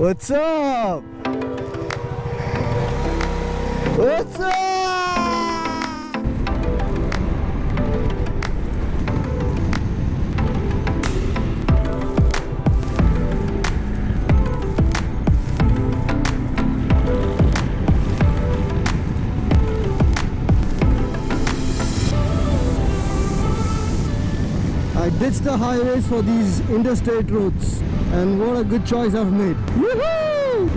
What's up? What's up? I ditched the highways for these interstate roads, and what a good choice I've made. Woohoo!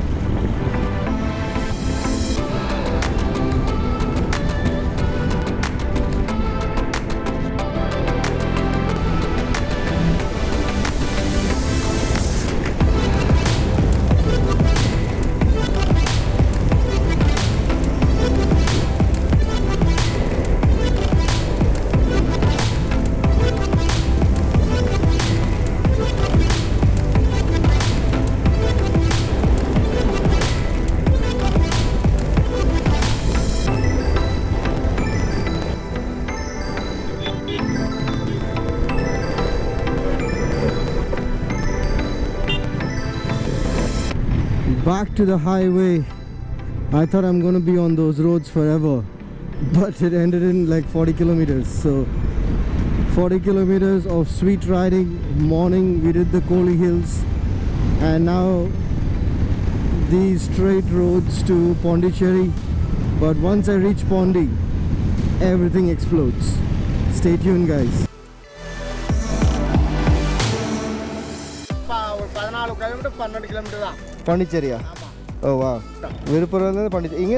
Back to the highway. I thought I'm gonna be on those roads forever, but it ended in like 40 kilometers. So 40 kilometers of sweet riding. Morning we did the Kolli Hills, and now these straight roads to Pondicherry. But once I reach Pondi, everything explodes. Stay tuned, guys. Pondicherry. Oh wow. விழுப்புரம்ல Pondicherry. இங்க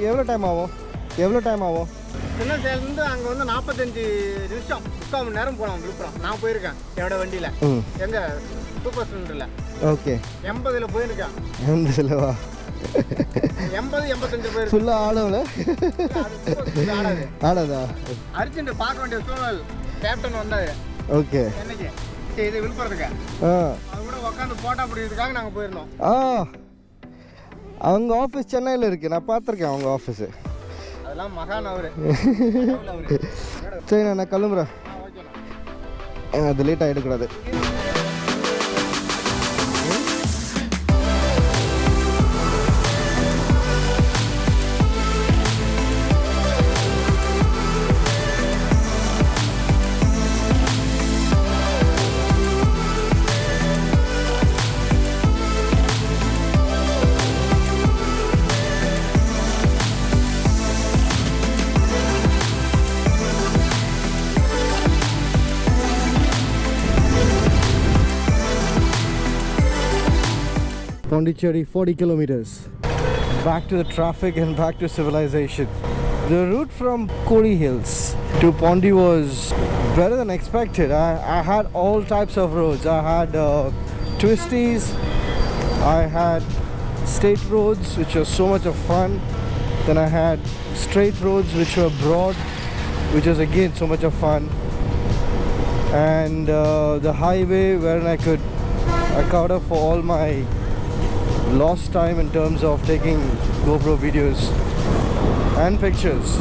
எவ்வளவு time ஆகும்? சின்ன சேலந்து அங்க வந்து 45 நிமிஷம் 3/4 மணி நேரம் போலாம் விழுப்புரம். நான் போயிருக்கேன் என்னோட வண்டியில. எங்க சூப்பர் ஸ்ப்ளெண்டர்ல. ஓகே. 80 ல போயிருக்கேன். 80 லவா? 80 85 போயிருக்கேன். ஃபுல்லா ஆடும்ல? ஆடாதா? அர்ஜென்ட் பார்க்க வேண்டிய சூழல் கேப்டன் வந்தாரு. ஓகே. என்னைக்கு? இது விழுப்புரத்துக்கு. அது கூட உட்கார்ந்து போட்டோ பிடிக்கிறதுக்காக நாங்க போயிருந்தோம். அவங்க ஆஃபீஸ் சென்னையில் இருக்கு. நான் பார்த்துருக்கேன் அவங்க ஆஃபீஸு. அதெல்லாம் மகான் அவரு. சரி நான் கிளம்புறேன். அது லேட்டாக எடுக்கூடாது. Pondicherry 40 kilometers. Back to the traffic and back to civilization. The route from Kolli Hills to Pondi was better than expected. I had all types of roads. I had twisties, I had state roads which were so much of fun. Then I had straight roads which were broad, which was again so much of fun. And the highway where I could account for all my lost time in terms of taking GoPro videos and pictures.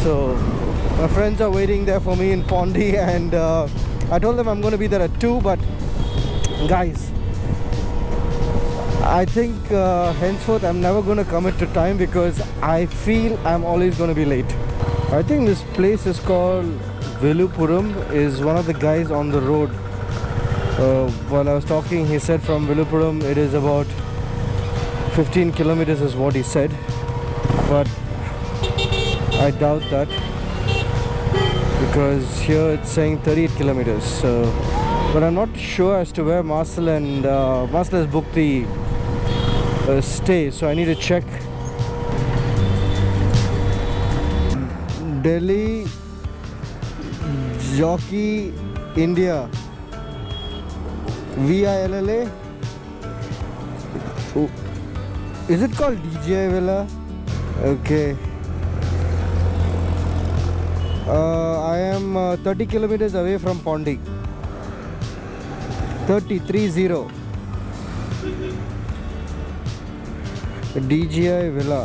So my friends are waiting there for me in Pondi, and I told them I'm going to be there at 2, but guys, I think henceforth I'm never going to commit to time because I feel I'm always going to be late. I think this place is called Viluppuram. Is one of the guys on the road. While I was talking, he said from Viluppuram it is about 15 kilometers is what he said, but I doubt that because here it's saying 38 kilometers. So, but I'm not sure as to where Marcel has booked the stay, so I need to check. Delhi Jockey India. VILLA. Oh. Is it called DJI Villa? Okay. I am 30 kilometers away from Pondi. 30. DJI Villa.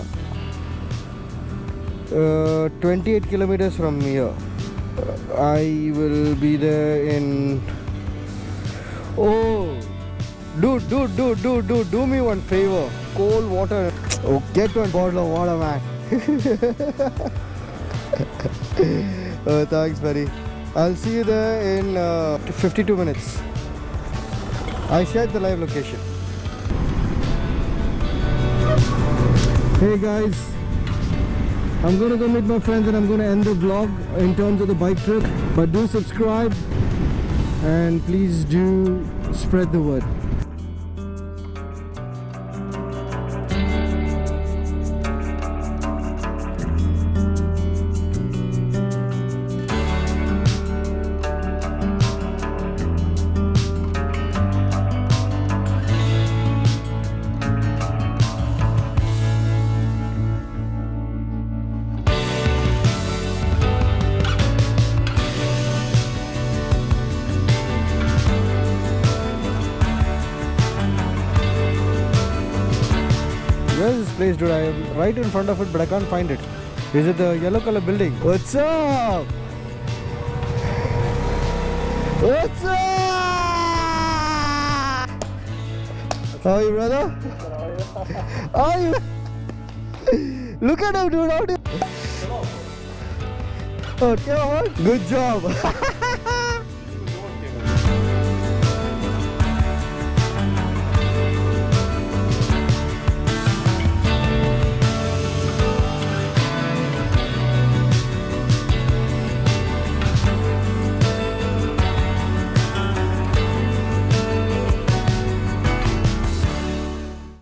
28 kilometers from here. I will be there in... Oh, Do me one favor. Cold water. Oh, get one bottle of water, man. Oh, thanks, buddy. I'll see you there in 52 minutes. I shared the live location. Hey guys, I'm gonna go meet my friends and I'm gonna end the vlog in terms of the bike trip. But do subscribe and please do spread the word. Where is this place, dude? I am right in front of it, but I can't find it. Is it the yellow color building? What's up? What's up? How are you, brother? How are you? Look at him, dude. How do you... Oh, come on. Good job.